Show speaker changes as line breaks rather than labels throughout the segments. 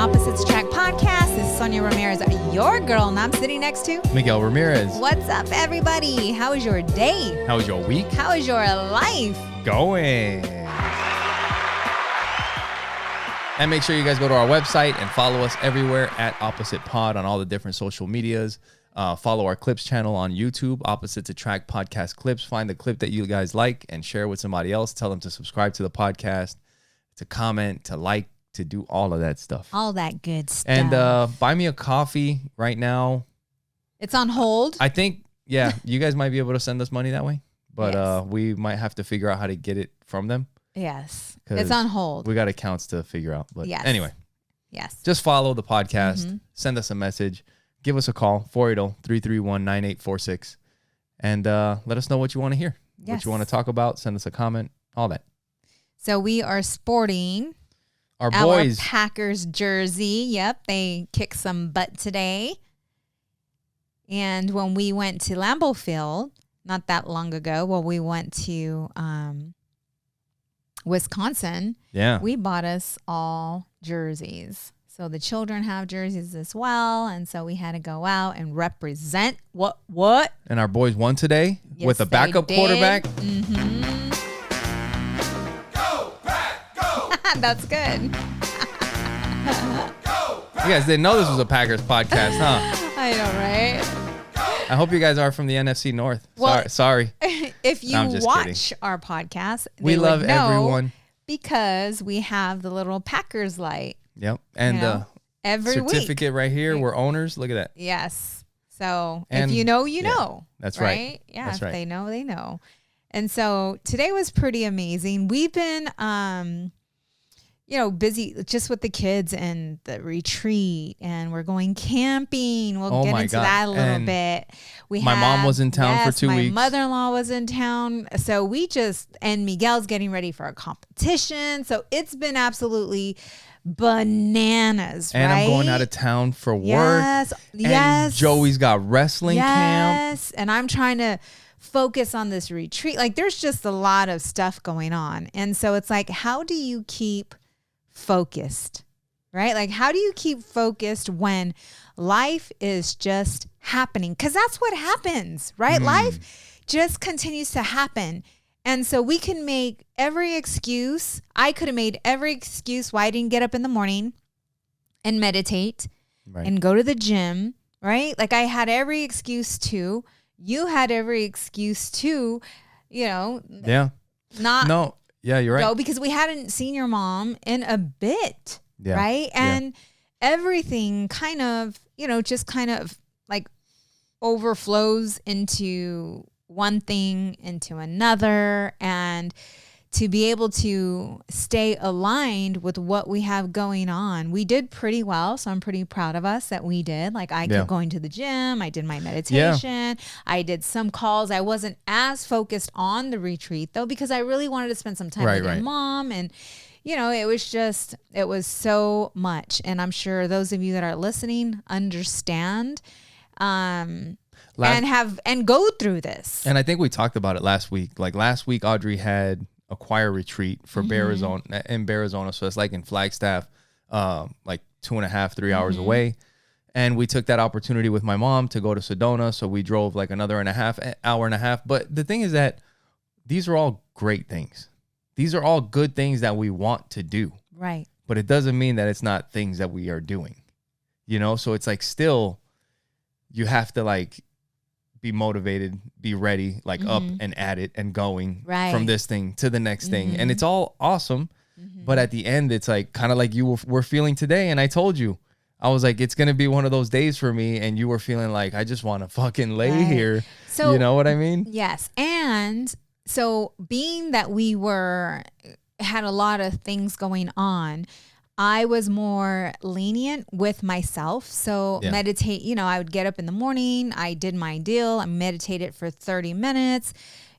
Opposites Attract podcast. This is Sonia Ramirez, your girl, and I'm sitting next to
Miguel Ramirez.
What's up, everybody? How was your day?
How was your week?
How is your life?
Going. And make sure you guys go to our website and follow us everywhere at Opposite Pod on all the different social medias. Follow our clips channel on YouTube, Opposites Attract Podcast Clips. Find the clip that you guys like and share with somebody else. Tell them to subscribe to the podcast, to comment, to like, to do all of that stuff.
All that good stuff.
And buy me a coffee right now.
It's on hold.
I think, yeah, you guys might be able to send us money that way. But
Yes.
we might have to figure out how to get it from them.
Yes. It's on hold.
We got accounts to figure out. But
Yes.
anyway,
Yes.
just follow the podcast. Send us a message. Give us a call, 480-331-9846. And let us know what you want to hear. What
Yes.
you want to talk about. Send us a comment. All that.
So we are sporting
Our
our
boys.
Packers jersey. Yep. They kicked some butt today. And when we went to Lambeau Field, not that long ago, when we went to Wisconsin,
Yeah.
we bought us all jerseys. So the children have jerseys as well. And so we had to go out and represent what?
And our boys won today
Yes,
with a
they
backup
did.
quarterback.
Go, Pack, go!
That's good.
You guys didn't know this was a Packers podcast, huh?
I know, right?
I hope you guys are from the NFC North.
Well-
Sorry.
If you
I'm just
watch our podcast,
We
they would
love
know
everyone.
because we have the little Packers light
Yep. And
you know, every week.
certificate right here. We're owners. Look at that.
Yes. So
And-
if you know, you
yeah,
know.
that's right.
Yeah.
That's
if
right.
they know, they know. And so today was pretty amazing. We've been, busy just with the kids and the retreat, and we're going camping. We'll
Oh
get
my
into
God.
that a little
And
bit.
my mom was in town for 2
my
weeks.
mother-in-law was in town. So and Miguel's getting ready for a competition. So it's been absolutely bananas,
And
right?
I'm going out of town for work.
Yes.
And
Yes.
Joey's got wrestling camp.
Yes. And I'm trying to focus on this retreat. Like there's just a lot of stuff going on. And so it's like, how do you keep focused, right? Like how do you keep focused when life is just happening? Because that's what happens, right? Life just continues to happen. And so we can make every excuse. I could have made every excuse why I didn't get up in the morning and meditate
Right.
and go to the gym, right? Like I had every excuse to. You had every excuse to,
Yeah.
not
No. Yeah, you're right.
go because we hadn't seen your mom in a bit,
Yeah.
right?
Yeah.
And everything kind of, just kind of like overflows into one thing, into another. And to be able to stay aligned with what we have going on. We did pretty well, so I'm pretty proud of us that we did. Like I
Yeah.
kept going to the gym, I did my meditation, I did some calls. I wasn't as focused on the retreat though because I really wanted to spend some time with your mom, and it was so much. And I'm sure those of you that are listening understand and go through this.
And I think we talked about it last week. Like last week, Audrey had a choir retreat for Arizona. So it's like in Flagstaff, like 2.5, 3 hours away. And we took that opportunity with my mom to go to Sedona. So we drove like another hour and a half. But the thing is that these are all great things. These are all good things that we want to do.
Right.
But it doesn't mean that it's not things that we are doing, So it's like still you have to like be motivated, be ready, like up and at it and going from this thing to the next thing. And it's all awesome. But at the end, it's like kind of like you were feeling today. And I told you, I was like, it's going to be one of those days for me. And you were feeling like, I just want to fucking lay here.
So,
you know what I mean?
Yes. And so being that we had a lot of things going on, I was more lenient with myself. So meditate, I would get up in the morning. I did my deal. I meditated for 30 minutes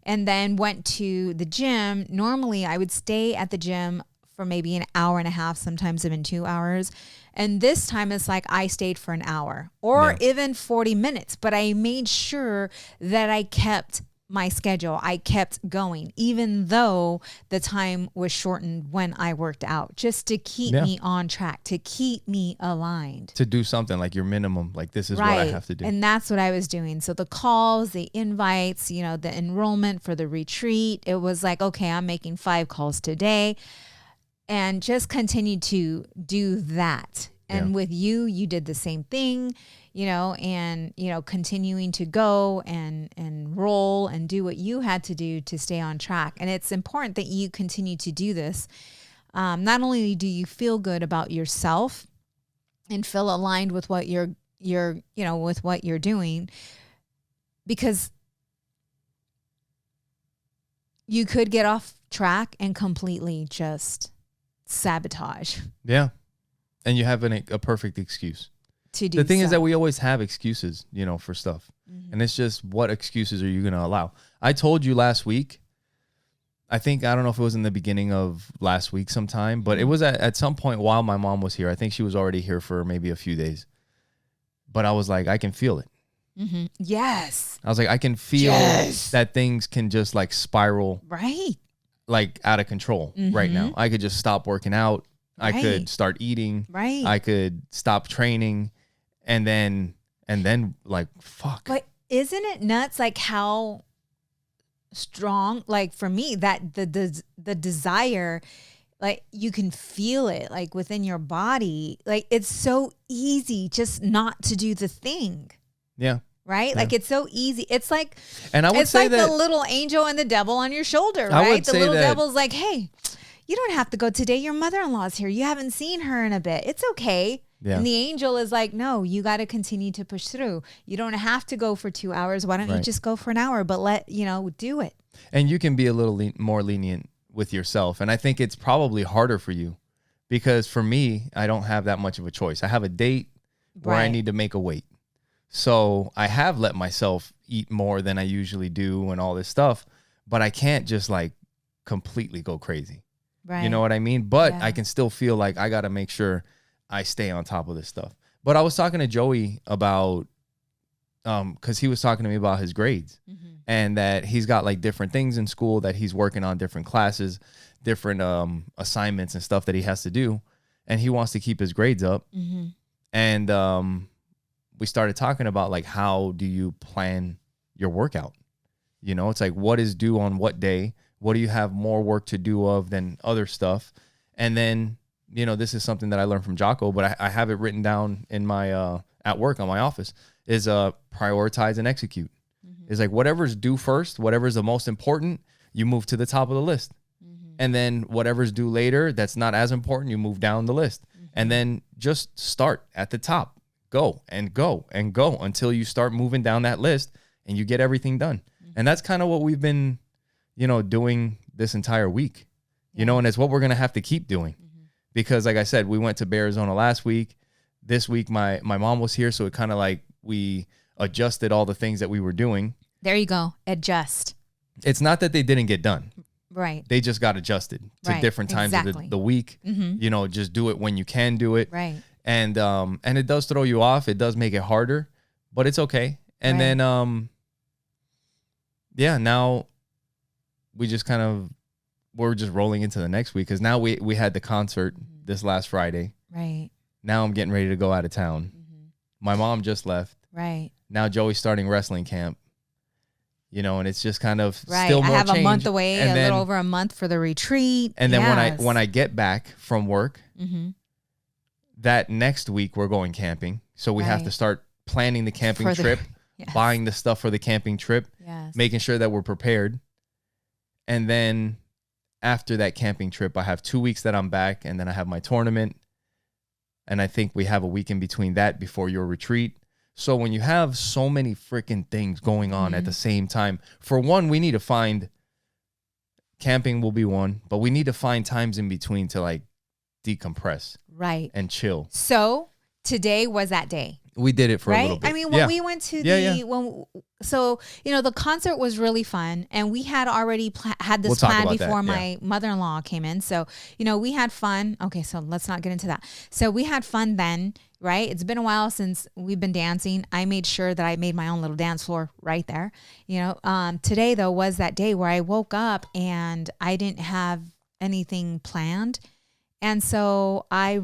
and then went to the gym. Normally I would stay at the gym for maybe an hour and a half, sometimes even 2 hours. And this time it's like I stayed for an hour or even 40 minutes, but I made sure that I kept my schedule. I kept going, even though the time was shortened when I worked out, just to keep me on track, to keep me aligned.
To do something like your minimum, like this is what I have to do.
And that's what I was doing. So the calls, the invites, the enrollment for the retreat, it was like, okay, I'm making 5 calls today, and just continue to do that. And with you did the same thing, and, continuing to go and roll and do what you had to do to stay on track. And it's important that you continue to do this. Not only do you feel good about yourself and feel aligned with what you're with what you're doing, because you could get off track and completely just sabotage.
Yeah. And you have a perfect excuse
to do.
The thing is that we always have excuses, for stuff. And it's just, what excuses are you going to allow? I told you last week, I don't know if it was in the beginning of last week sometime, but it was at some point while my mom was here. I think she was already here for maybe a few days. But I was like, I can feel it.
Mm-hmm. Yes.
I was like, I can feel that things can just like spiral.
Right.
Like out of control right now. I could just stop working out. I could start eating.
Right.
I could stop training. And then like, fuck.
But isn't it nuts? Like how strong, like for me, that the desire, like you can feel it like within your body. Like it's so easy just not to do the thing.
Yeah.
Right?
Yeah.
Like it's so easy. It's like,
and I would say
like
that
the little angel and the devil on your shoulder,
I
right?
would
The
say
little
that,
devil's like, hey, you don't have to go today. Your mother-in-law's here. You haven't seen her in a bit. It's okay.
Yeah.
And the angel is like, no, you got to continue to push through. You don't have to go for 2 hours. Why don't you just go for an hour? But do it.
And you can be a little more lenient with yourself. And I think it's probably harder for you because for me, I don't have that much of a choice. I have a date where I need to make a weight. So I have let myself eat more than I usually do and all this stuff, but I can't just like completely go crazy.
Right.
You know what I mean? But I can still feel like I got to make sure I stay on top of this stuff. But I was talking to Joey about, cause he was talking to me about his grades and that he's got like different things in school that he's working on, different classes, different assignments and stuff that he has to do. And he wants to keep his grades up. And, we started talking about like, how do you plan your workout? It's like, what is due on what day? What do you have more work to do of than other stuff? And then, this is something that I learned from Jocko, but I have it written down in my, at work on my office is prioritize and execute. It's like whatever's due first, whatever's the most important, you move to the top of the list. And then whatever's due later, that's not as important, you move down the list. And then just start at the top. Go and go and go until you start moving down that list and you get everything done. And that's kind of what we've been, doing this entire week, and it's what we're going to have to keep doing because like I said, we went to Arizona last week. This week, my mom was here. So it kind of like we adjusted all the things that we were doing.
There you go. Adjust.
It's not that they didn't get done.
Right.
They just got adjusted to different times of the week. Just do it when you can do it.
Right.
And it does throw you off. It does make it harder, but it's okay. And then, now we just we're just rolling into the next week. Cause now we had the concert this last Friday.
Right.
Now I'm getting ready to go out of town. My mom just left.
Right.
Now Joey's starting wrestling camp, and it's just kind of
right.
still more
I have
change.
a month away,
and then,
little over a month for the retreat.
And then when I get back from work, that next week we're going camping. So we have to start planning the camping trip, buying the stuff for the camping trip, making sure that we're prepared. And then after that camping trip, I have 2 weeks that I'm back and then I have my tournament. And I think we have a week in between that before your retreat. So when you have so many freaking things going on at the same time, for one, we need to find camping will be one, but we need to find times in between to like decompress.
Right.
And chill.
So today was that day.
We did it for a
right?
little bit.
I mean, when we went to so, the concert was really fun, and we had already had this plan before my mother-in-law came in. So, we had fun. Okay, so let's not get into that. So we had fun then, right? It's been a while since we've been dancing. I made sure that I made my own little dance floor right there. Today though was that day where I woke up and I didn't have anything planned. And so I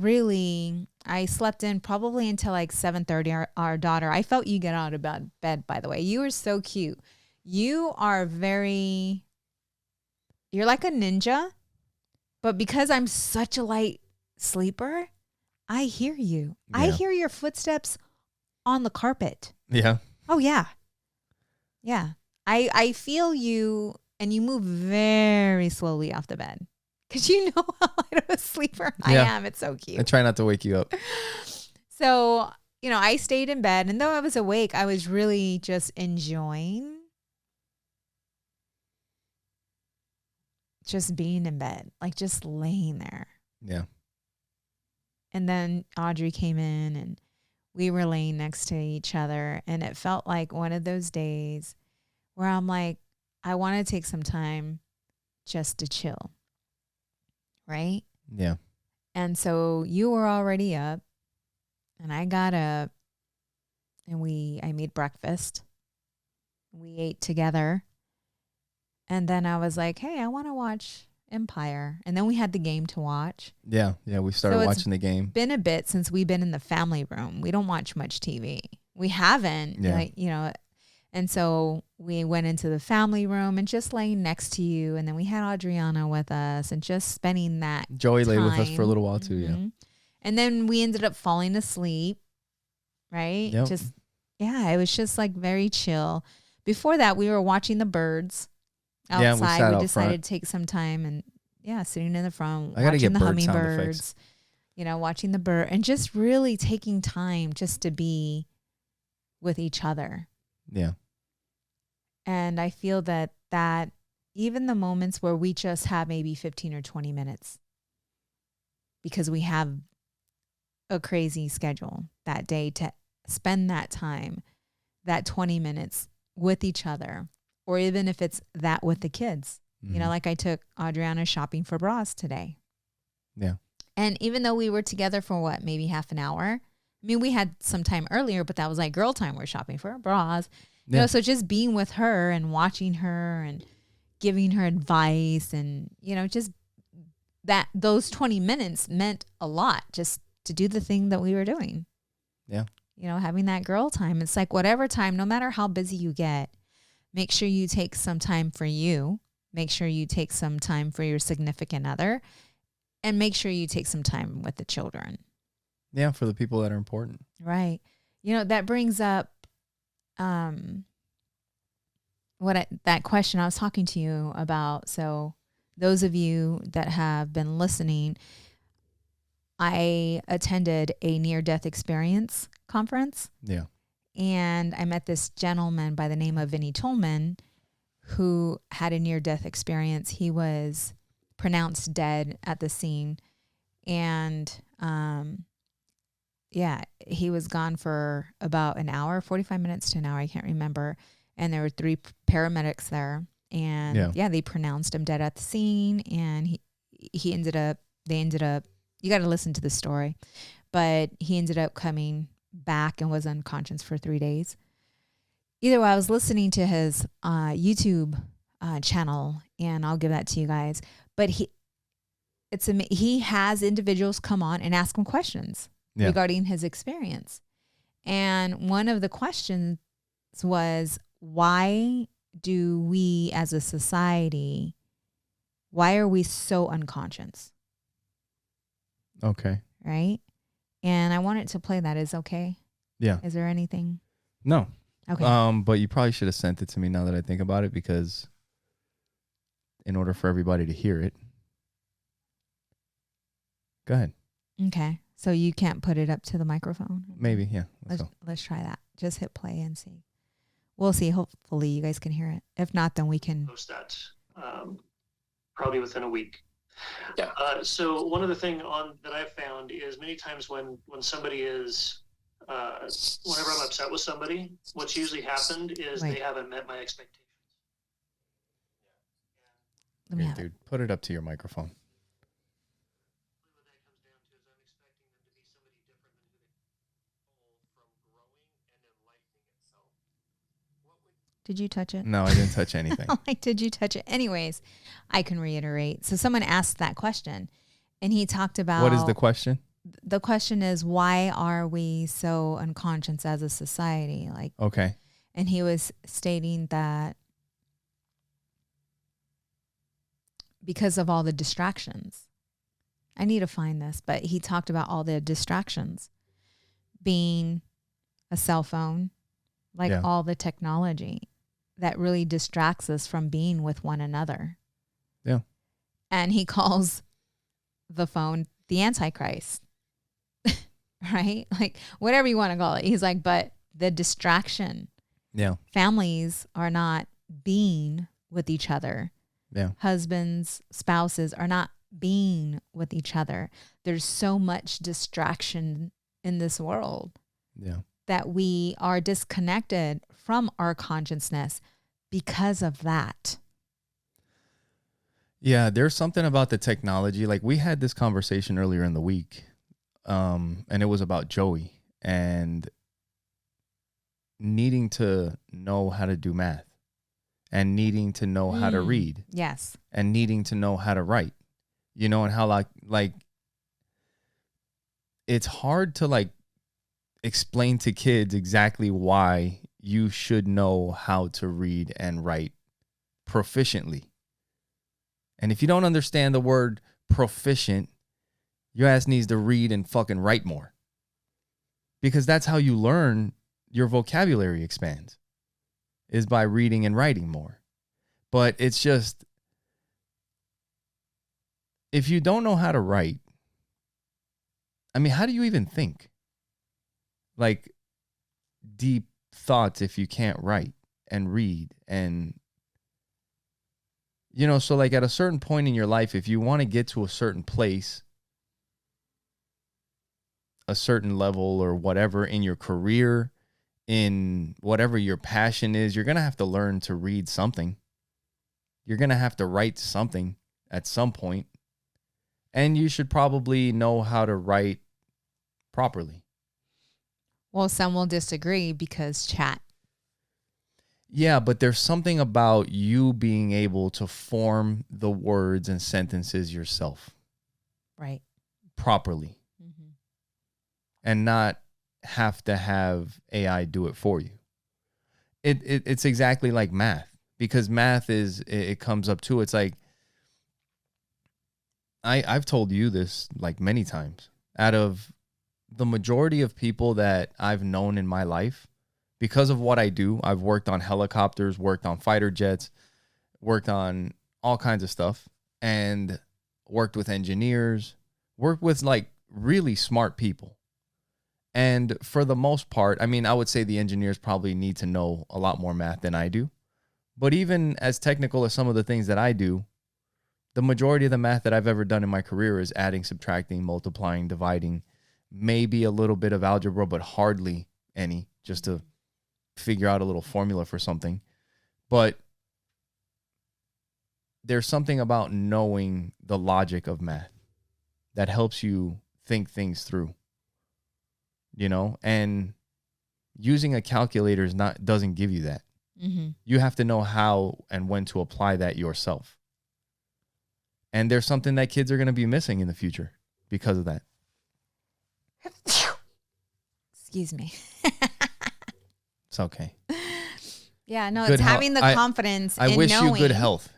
slept in probably until like 7:30. Our daughter, I felt you get out of bed, by the way. You were so cute. You are you're like a ninja, but because I'm such a light sleeper, I hear you. Yeah. I hear your footsteps on the carpet.
Yeah.
Oh, yeah. Yeah. I feel you, and you move very slowly off the bed. Because you know how light of a sleeper I am. It's so cute.
I try not to wake you up.
So, I stayed in bed. And though I was awake, I was really just enjoying just being in bed. Like just laying there.
Yeah.
And then Audrey came in and we were laying next to each other. And it felt like one of those days where I'm like, I want to take some time just to chill. Right?
Yeah.
And so you were already up and I got up and I made breakfast. We ate together. And then I was like, hey, I want to watch Empire. And then we had the game to watch.
Yeah. Yeah. We started watching the game.
It's been a bit since we've been in the family room. We don't watch much TV. We haven't, and so we went into the family room and just laying next to you. And then we had Adriana with us and just spending that
Joey
time.
Lay with us for a little while too, yeah.
And then we ended up falling asleep, right?
Yep.
It was just like very chill. Before that, we were watching the birds outside.
Yeah,
we decided to take some time and sitting in the front,
I gotta
watching
get
the
bird sound
hummingbirds, watching the bird and just really taking time just to be with each other.
Yeah.
And I feel that even the moments where we just have maybe 15 or 20 minutes because we have a crazy schedule that day to spend that time, that 20 minutes with each other, or even if it's that with the kids. Mm-hmm. Like I took Adriana shopping for bras today.
Yeah.
And even though we were together for maybe half an hour, I mean, we had some time earlier, but that was like girl time. We're shopping for bras. So just being with her and watching her and giving her advice and, just those 20 minutes meant a lot just to do the thing that we were doing.
Yeah.
Having that girl time. It's like whatever time, no matter how busy you get, make sure you take some time for you. Make sure you take some time for your significant other and make sure you take some time with the children.
Yeah. For the people that are important.
Right. That brings up that question I was talking to you about. So those of you that have been listening, I attended a near-death experience conference.
Yeah.
And I met this gentleman by the name of Vinnie Tolman who had a near-death experience. He was pronounced dead at the scene. And he was gone for about an hour, 45 minutes to an hour. I can't remember. And there were 3 paramedics there. And they pronounced him dead at the scene. And they ended up, you got to listen to the story, but he ended up coming back and was unconscious for 3 days. Either way, I was listening to his YouTube channel, and I'll give that to you guys. But he has individuals come on and ask him questions regarding his experience. And one of the questions was, why do we as a society, why are we so unconscious?
Okay.
Right? And I wanted to play that. Is okay?
Yeah.
Is there anything?
No.
Okay.
But you probably should have sent it to me now that I think about it, because in order for everybody to hear it. Go ahead.
Okay. So you can't put it up to the microphone?
Maybe, yeah.
Let's try that. Just hit play and see. We'll see. Hopefully you guys can hear it. If not, then we can
post that probably within a week.
Yeah.
So one of the things that I've found is many times when somebody is whenever I'm upset with somebody, what's usually happened is
Wait.
they haven't met my expectations.
Let me
Here,
have it.
dude, put it up to your microphone.
What that comes down to is I'm expecting them to be somebody different than who they
From growing and enlightening itself. What would
Did you touch it?
No, I didn't touch anything.
Like, did you touch it? Anyways, I can reiterate. So someone asked that question, and he talked about
What is the question?
the question is, why are we so unconscious as a society? Like,
Okay.
and he was stating that because of all the distractions. I need to find this, but he talked about all the distractions being a cell phone, like
Yeah.
all the technology that really distracts us from being with one another.
Yeah.
And he calls the phone the Antichrist, right? Like, whatever you want to call it. He's like, but the distraction,
Yeah.
families are not being with each other.
Yeah.
Husbands, spouses are not being with each other. There's so much distraction in this world
Yeah.
that we are disconnected from our consciousness because of that.
Yeah, there's something about the technology. Like we had this conversation earlier in the week, and it was about Joey and needing to know how to do math and needing to know how to read
Yes.
and needing to know how to write, you know, and how like it's hard to like explain to kids exactly why you should know how to read and write proficiently. And if you don't understand the word proficient, your ass needs to read and fucking write more. Because that's how you learn your vocabulary expands, is by reading and writing more. But it's just, if you don't know how to write, I mean, how do you even think? Like deep thoughts if you can't write and read and, you know, so like at a certain point in your life, if you want to get to a certain place, a certain level or whatever in your career, in whatever your passion is, you're going to have to learn to read something. You're going to have to write something at some point. And you should probably know how to write properly.
Well, some will disagree because chat.
Yeah, but there's something about you being able to form the words and sentences yourself
Right.
properly and not have to have AI do it for you. It's exactly like math, because math is, it comes up to, it's like, I've told you this like many times. Out of the majority of people that I've known in my life, because of what I do, I've worked on helicopters, worked on fighter jets, worked on all kinds of stuff, and worked with engineers, worked with like really smart people. And for the most part, I mean, I would say the engineers probably need to know a lot more math than I do. But even as technical as some of the things that I do, the majority of the math that I've ever done in my career is adding, subtracting, multiplying, dividing, maybe a little bit of algebra, but hardly any, just to figure out a little formula for something. But there's something about knowing the logic of math that helps you think things through, you know, and using a calculator doesn't give you that. You have to know how and when to apply that yourself. And there's something that kids are going to be missing in the future because of that.
Excuse me.
It's okay.
Yeah, no,
Good
it's having the
health.
confidence
I
in
wish
knowing.
you good health.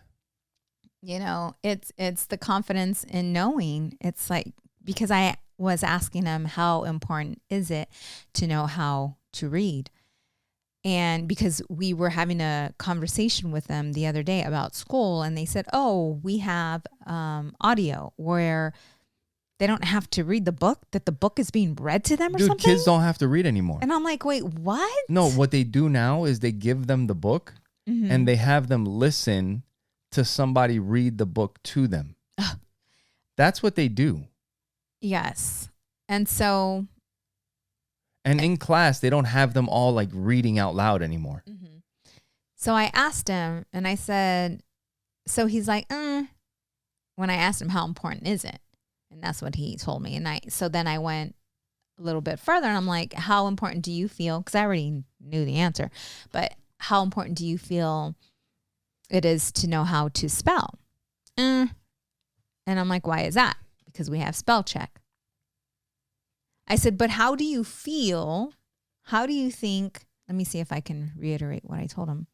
You know, it's the confidence in knowing. It's like, because I was asking him, how important is it to know how to read? And because we were having a conversation with them the other day about school, and they said, oh, we have audio where they don't have to read the book, that the book is being read to them or something.
Kids don't have to read anymore.
And I'm like, wait, what?
No, what they do now is they give them the book and they have them listen to somebody read the book to them. That's what they do.
Yes. And so.
And in class, they don't have them all like reading out loud anymore.
Mm-hmm. So I asked him and I said, so he's like, when I asked him how important is it? And that's what he told me. And so then I went a little bit further and I'm like, how important do you feel? Because I already knew the answer, but how important do you feel it is to know how to spell? And I'm like, why is that? Because we have spell check. I said, but how do you feel? How do you think? Let me see if I can reiterate what I told him.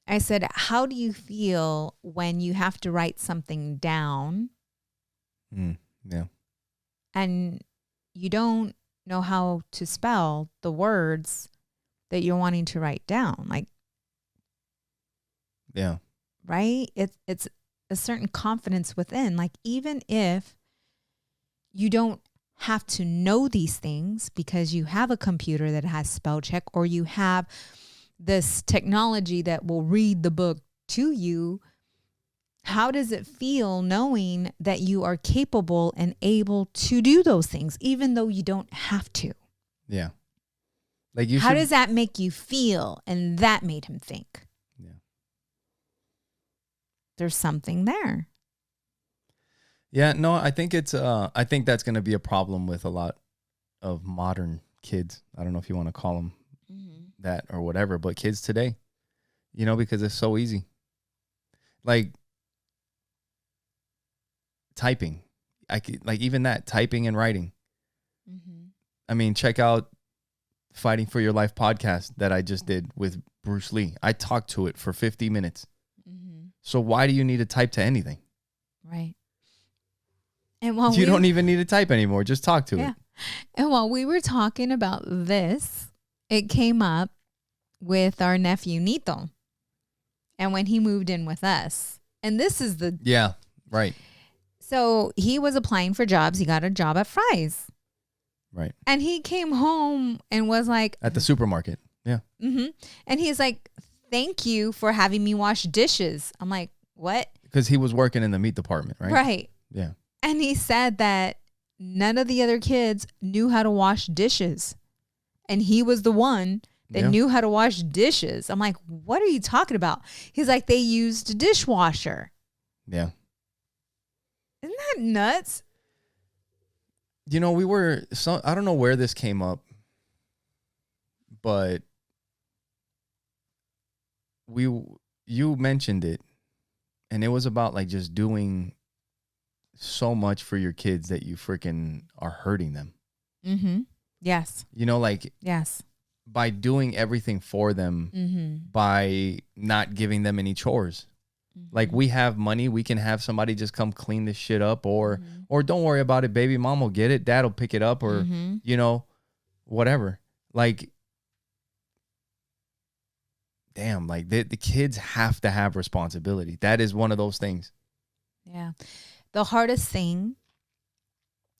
I said, how do you feel when you have to write something down?
Yeah.
And you don't know how to spell the words that you're wanting to write down. Like,
yeah.
Right? It's a certain confidence within. Like, even if you don't have to know these things because you have a computer that has spell check or you have this technology that will read the book to you, how does it feel knowing that you are capable and able to do those things, even though you don't have to?
Yeah. Like
how does that make you feel? And that made him think.
Yeah.
There's something there.
Yeah, no, I think I think that's going to be a problem with a lot of modern kids. I don't know if you want to call them that or whatever, but kids today, because it's so easy. Like typing, even that, typing and writing. I mean, check out Fighting for Your Life podcast that I just did with Bruce Lee. I talked to it for 50 minutes. So why do you need to type to anything?
Right. And while
you don't even need to type anymore. Just talk to it.
And while we were talking about this, it came up with our nephew Nito. And when he moved in with us. And this is the...
Yeah, right.
So he was applying for jobs. He got a job at Fry's.
Right.
And he came home and was like...
At the supermarket. Yeah.
And he's like, thank you for having me wash dishes. I'm like, what?
Because he was working in the meat department, right?
Right.
Yeah.
And he said that none of the other kids knew how to wash dishes. And he was the one that knew how to wash dishes. I'm like, what are you talking about? He's like, they used a dishwasher.
Yeah.
Isn't that nuts?
I don't know where this came up, but you mentioned it, and it was about like just doing so much for your kids that you freaking are hurting them.
Yes.
Yes. By doing everything for them, by not giving them any chores. Like, we have money, we can have somebody just come clean this shit up, or don't worry about it, baby, mom will get it, dad will pick it up, or whatever. Like, damn, like the kids have to have responsibility. That is one of those things.
Yeah. The hardest thing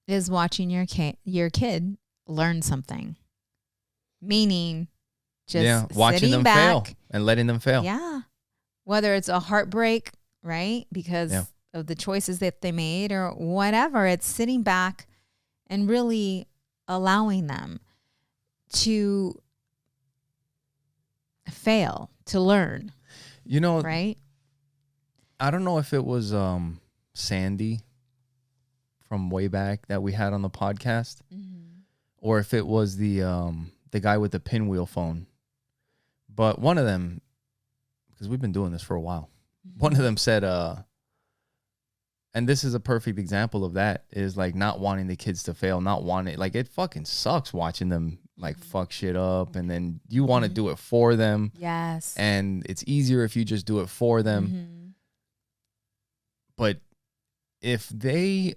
is watching your kid learn something. Meaning just
watching them
back,
fail and letting them fail.
Yeah. Whether it's a heartbreak, right? Because of the choices that they made or whatever, it's sitting back and really allowing them to fail, to learn. Right?
I don't know if it was Sandy from way back that we had on the podcast, or if it was the guy with the pinwheel phone. But one of them, because we've been doing this for a while, one of them said, and this is a perfect example of that, is like not wanting the kids to fail, not wanting, like, it fucking sucks watching them like fuck shit up, and then you want to do it for them.
Yes.
And it's easier if you just do it for them. But if they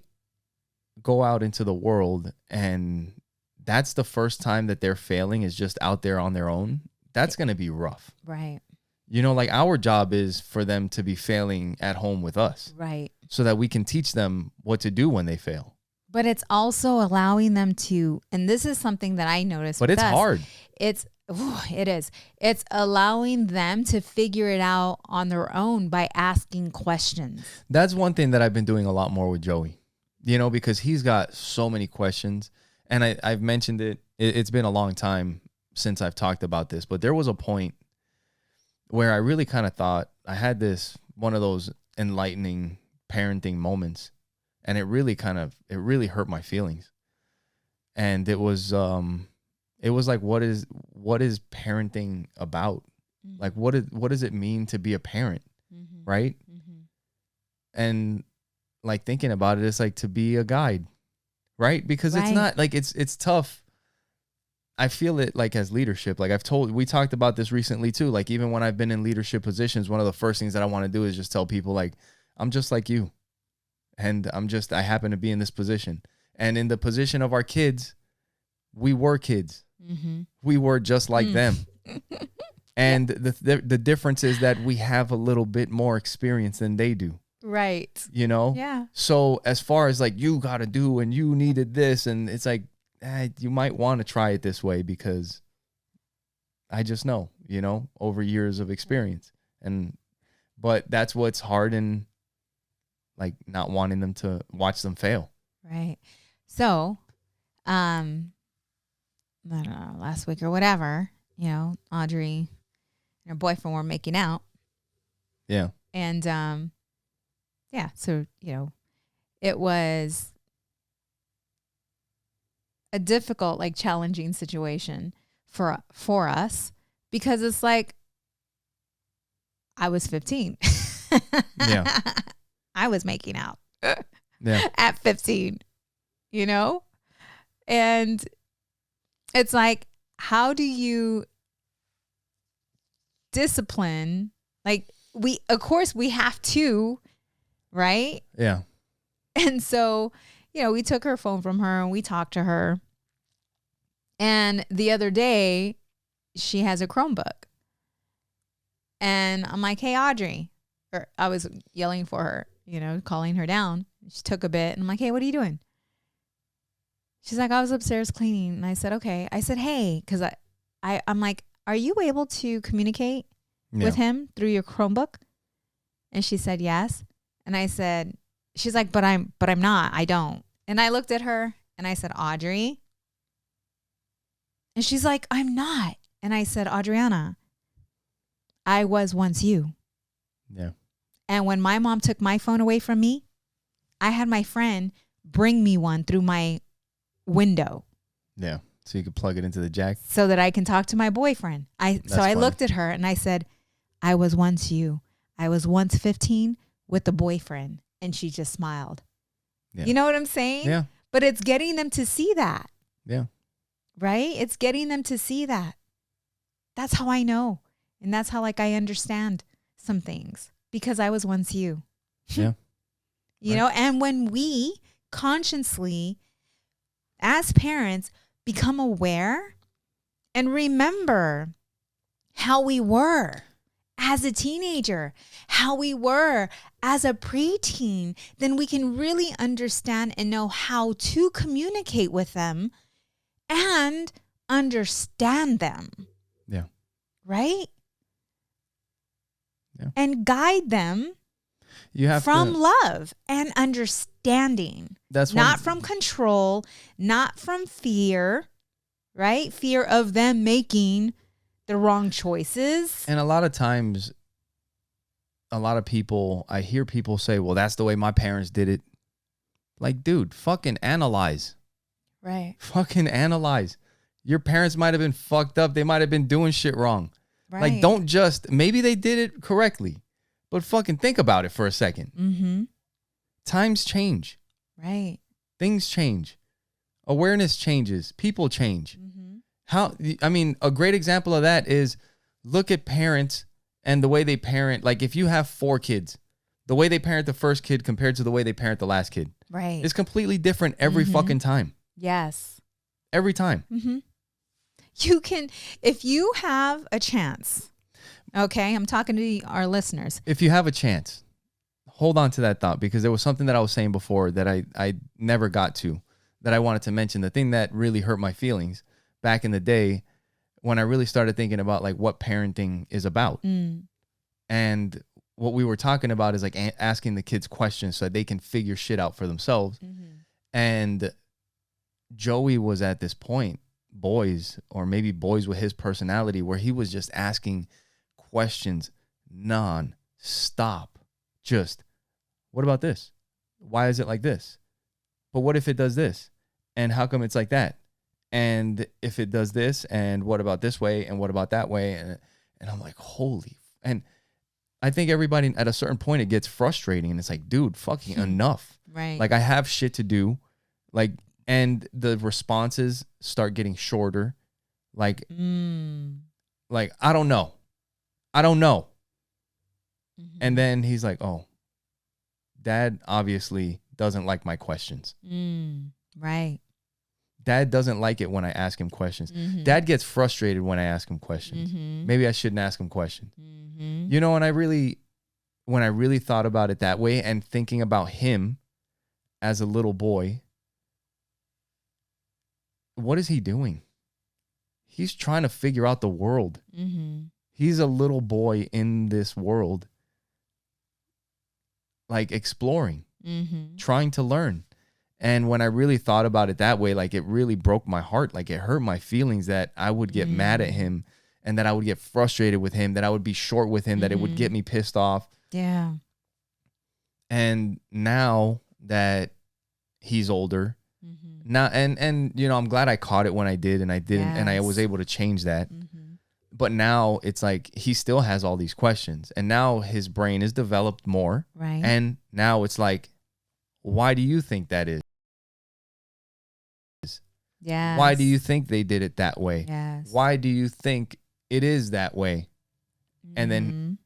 go out into the world and that's the first time that they're failing, is just out there on their own, that's going to be rough.
Right.
Like, our job is for them to be failing at home with us.
Right.
So that we can teach them what to do when they fail.
But it's also allowing them to, and this is something that I noticed.
But it's hard.
It is. It's allowing them to figure it out on their own by asking questions.
That's one thing that I've been doing a lot more with Joey, because he's got so many questions. And I've mentioned it. It's been a long time since I've talked about this, but there was a point where I really kind of thought I had one of those enlightening parenting moments, and it really hurt my feelings. And it was like, what is parenting about? Mm-hmm. Like, what does it mean to be a parent? Mm-hmm. Right. Mm-hmm. And like thinking about it, it's like to be a guide, right? Because it's not like it's tough. I feel it like as leadership. Like we talked about this recently too. Like even when I've been in leadership positions, one of the first things that I want to do is just tell people like, I'm just like you. And I happen to be in this position. And in the position of our kids, we were kids. Mm-hmm. We were just like them. And the difference is that we have a little bit more experience than they do.
Right.
You know?
Yeah. So
as far as like, you got to do and you needed this, and it's like, you might want to try it this way because I just know, over years of experience. But that's what's hard in like not wanting them to watch them fail.
Right. So, I don't know, last week or whatever, Audrey and her boyfriend were making out.
Yeah.
And, so, it was a difficult, like challenging situation for us because it's like, I was 15.
Yeah.
I was making out
yeah.
at 15, and it's like, how do you discipline? Like of course we have to, right?
Yeah.
And so, we took her phone from her and we talked to her. And the other day she has a Chromebook and I'm like, hey, Audrey, or I was yelling for her, calling her down. She took a bit and I'm like, hey, what are you doing? She's like, I was upstairs cleaning. And I said, okay. I said, hey, because I'm like, are you able to communicate with him through your Chromebook? And she said, yes. And I said, she's like, but I'm not. I don't. And I looked at her and I said, Audrey. And she's like, I'm not. And I said, Adriana, I was once you.
Yeah.
And when my mom took my phone away from me, I had my friend bring me one through my window.
Yeah. So you could plug it into the jack.
So that I can talk to my boyfriend. I looked at her and I said, I was once you. I was once 15 with a boyfriend. And she just smiled. Yeah. You know what I'm saying?
Yeah.
But it's getting them to see that.
Yeah.
Right? It's getting them to see that. That's how I know. And that's how I understand some things. Because I was once you.
Yeah.
And when we consciously, as parents, become aware and remember how we were as a teenager, how we were as a preteen, then we can really understand and know how to communicate with them and understand them.
Yeah.
Right?
Yeah.
And guide them from love and understanding. That's not from control, not from fear, right? Fear of them making the wrong choices.
And a lot of times, a lot of people, I hear people say, well, that's the way my parents did it. Like, dude, fucking analyze.
Right.
Fucking analyze. Your parents might have been fucked up. They might have been doing shit wrong. Right. Like, don't just, maybe they did it correctly, but fucking think about it for a second.
Mm-hmm.
Times change.
Right.
Things change. Awareness changes. People change. Mm-hmm. A great example of that is look at parents and the way they parent. Like if you have 4 kids, the way they parent the first kid compared to the way they parent the last kid.
Right.
It's completely different every fucking time.
Yes.
Every time.
Mm-hmm. You can, if you have a chance, okay, I'm talking to our listeners.
If you have a chance, hold on to that thought because there was something that I was saying before that I never got to, that I wanted to mention. The thing that really hurt my feelings back in the day when I really started thinking about like what parenting is about. And what we were talking about is like asking the kids questions so that they can figure shit out for themselves. Mm-hmm. And Joey was at this point, boys, or maybe boys with his personality, where he was just asking questions non-stop. Just, what about this? Why is it like this? But what if it does this? And how come it's like that? And if it does this, and what about this way? And what about that way? And I'm like, holy. And I think everybody at a certain point, it gets frustrating. And it's like, dude, fucking enough.
Right.
Like, I have shit to do. Like, and the responses start getting shorter. Like, I don't know.
Mm-hmm.
And then he's like, oh, Dad obviously doesn't like my questions.
Right.
Dad doesn't like it when I ask him questions.
Mm-hmm.
Dad gets frustrated when I ask him questions.
Mm-hmm.
Maybe I shouldn't ask him questions.
Mm-hmm.
You know, when I really thought about it that way, and thinking about him as a little boy, what is he doing? He's trying to figure out the world.
Mm-hmm.
He's a little boy in this world, like exploring, trying to learn. And when I really thought about it that way, like, it really broke my heart. Like, it hurt my feelings that I would get mad at him, and that I would get frustrated with him, that I would be short with him, that it would get me pissed off.
Yeah.
And now that he's older, now, and you know, I'm glad I caught it when I did, and I didn't, and I was able to change that. But now it's like, he still has all these questions, and now his brain is developed more.
Right.
And now it's like, why do you think that is?
Yeah.
Why do you think they did it that way?
Yes.
Why do you think it is that way? And then,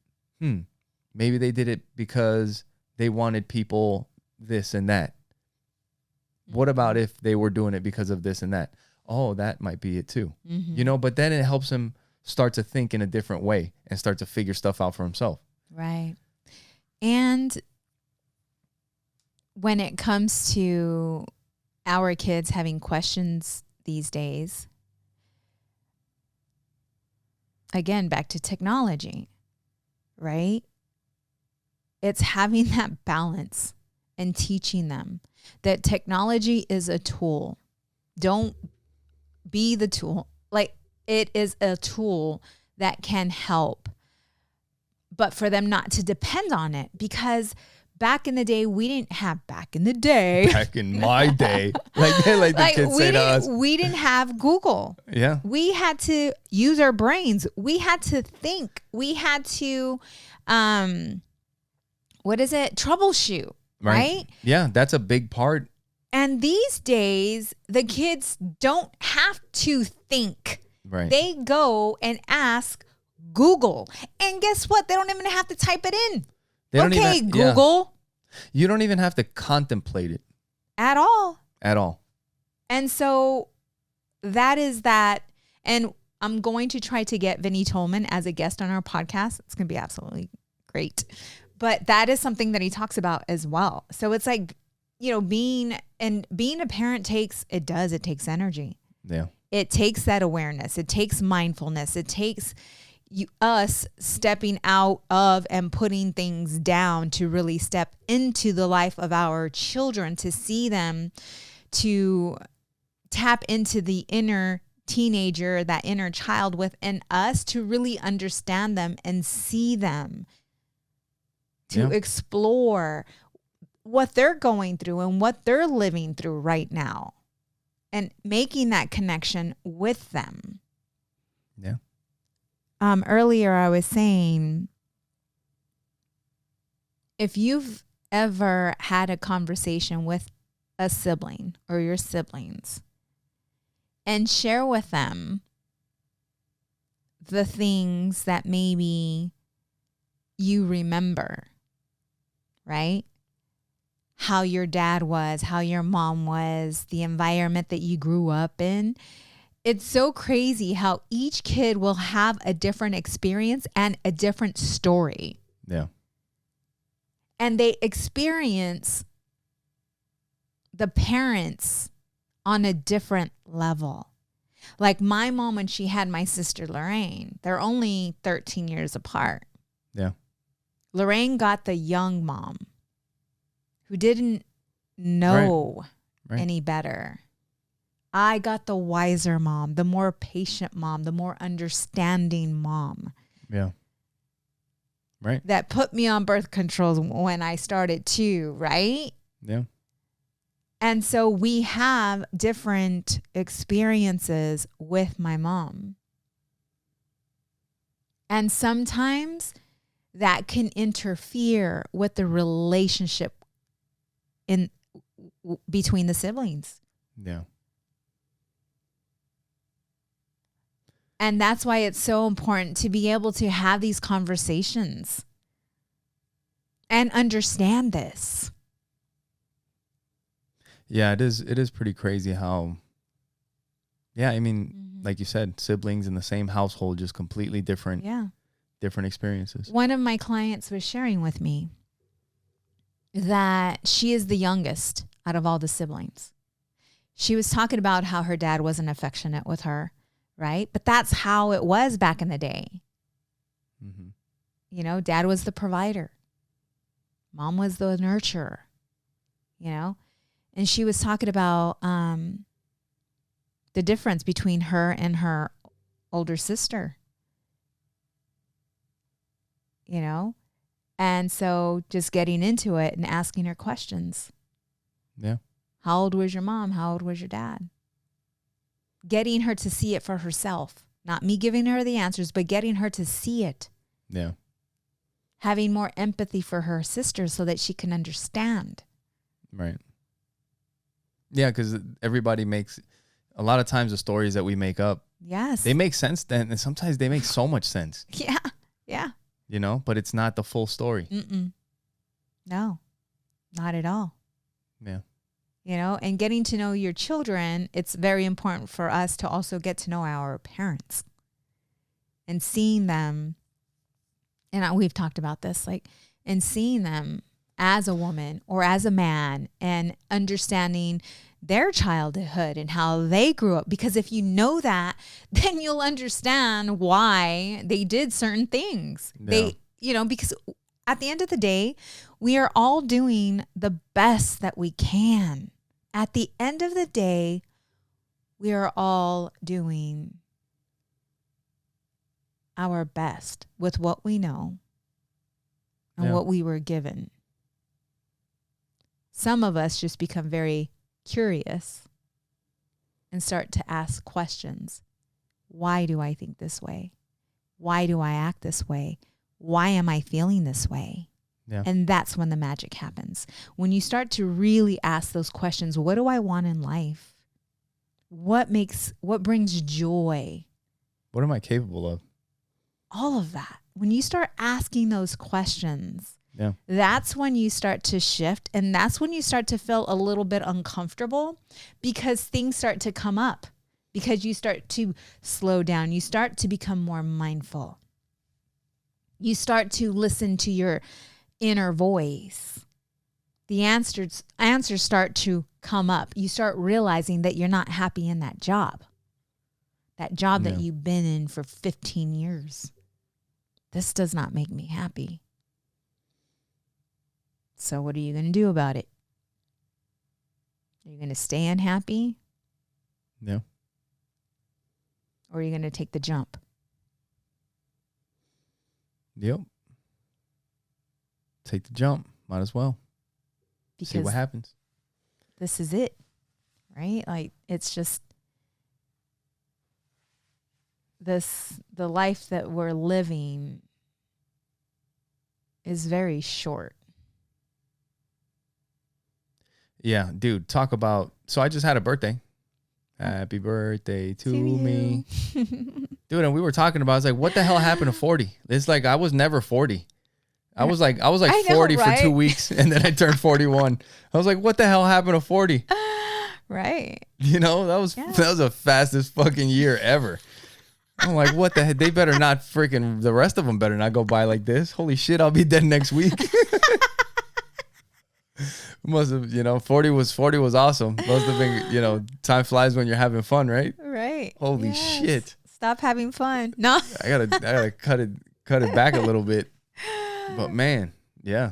maybe they did it because they wanted people this and that. What about if they were doing it because of this and that? Oh, that might be it too. You know, but then it helps him start to think in a different way and start to figure stuff out for himself.
Right. And when it comes to our kids having questions these days, again, back to technology, right? It's having that balance and teaching them that technology is a tool. Don't be the tool. Like, it is a tool that can help, but for them not to depend on it, because back in the day, we didn't have back in my day,
like the kids say to us.
We didn't have Google.
Yeah.
We had to use our brains. We had to think. We had to, troubleshoot, right?
Yeah, that's a big part.
And these days, the kids don't have to think.
Right.
They go and ask Google. And guess what? They don't even have to type it in. Okay, Google.
Yeah. You don't even have to contemplate it.
At all.
At all.
And so that is that. And I'm going to try to get Vinny Tolman as a guest on our podcast. It's going to be absolutely great. But that is something that he talks about as well. So it's like, you know, being a parent takes energy.
Yeah.
It takes that awareness. It takes mindfulness. It takes us stepping out of and putting things down to really step into the life of our children, to see them, to tap into the inner teenager, that inner child within us, to really understand them and see them, to explore what they're going through and what they're living through right now, and making that connection with them.
Yeah.
Earlier I was saying, if you've ever had a conversation with a sibling or your siblings, and share with them the things that maybe you remember, right? How your dad was, how your mom was, the environment that you grew up in. It's so crazy how each kid will have a different experience and a different story.
Yeah.
And they experience the parents on a different level. Like my mom, when she had my sister Lorraine, they're only 13 years apart.
Yeah.
Lorraine got the young mom who didn't know any better. I got the wiser mom, the more patient mom, the more understanding mom.
Yeah. Right.
That put me on birth controls when I started too, right?
Yeah.
And so we have different experiences with my mom. And sometimes that can interfere with the relationship between the siblings.
Yeah.
And that's why it's so important to be able to have these conversations and understand this.
Yeah, it is. It is pretty crazy how, I mean, like you said, siblings in the same household, just completely different, different experiences.
One of my clients was sharing with me that she is the youngest out of all the siblings. She was talking about how her dad wasn't affectionate with her, right? But that's how it was back in the day.
Mm-hmm.
You know, dad was the provider. Mom was the nurturer, you know? And she was talking about the difference between her and her older sister, you know? And so just getting into it and asking her questions.
Yeah.
How old was your mom? How old was your dad? Getting her to see it for herself. Not me giving her the answers, but getting her to see it.
Yeah.
Having more empathy for her sister so that she can understand.
Right. Yeah, because everybody makes, a lot of times the stories that we make up, they make sense then, and sometimes they make so much sense.
Yeah, yeah.
You know, but it's not the full story.
No, not at all.
Yeah.
You know, and getting to know your children, it's very important for us to also get to know our parents and seeing them. And we've talked about this, like, and seeing them as a woman or as a man and understanding their childhood and how they grew up. Because if you know that, then you'll understand why they did certain things.
Yeah.
They, you know, because at the end of the day, we are all doing the best that we can. At the end of the day, we are all doing our best with what we know and what we were given. Some of us just become very curious and start to ask questions. Why do I think this way? Why do I act this way? Why am I feeling this way?
Yeah.
And that's when the magic happens. When you start to really ask those questions, what do I want in life? What brings joy?
What am I capable of?
All of that. When you start asking those questions, that's when you start to shift, and that's when you start to feel a little bit uncomfortable because things start to come up, because you start to slow down. You start to become more mindful. You start to listen to your inner voice. The answers start to come up. You start realizing that you're not happy in that job that you've been in for 15 years. This does not make me happy. So what are you going to do about it? Are you going to stay unhappy?
Yeah.
Or are you going to take the jump?
Yep. Take the jump. Might as well.
Because
see what happens.
This is it, right? Like, it's just the life that we're living is very short.
Yeah, dude, talk about, so I just had a birthday. Happy birthday to me. Dude, and we were talking about, I was like, what the hell happened to 40? It's like, I was never 40. I was like 40 for 2 weeks, and then I turned 41. I was like, what the hell happened to 40?
Right.
You know, that was the fastest fucking year ever. I'm like, what the heck? They better not freaking, the rest of them better not go by like this. Holy shit, I'll be dead next week. Must have, 40 was awesome. Must have been, time flies when you're having fun, right?
Right.
Holy shit.
Stop having fun. No.
I gotta cut it back a little bit. But man, yeah.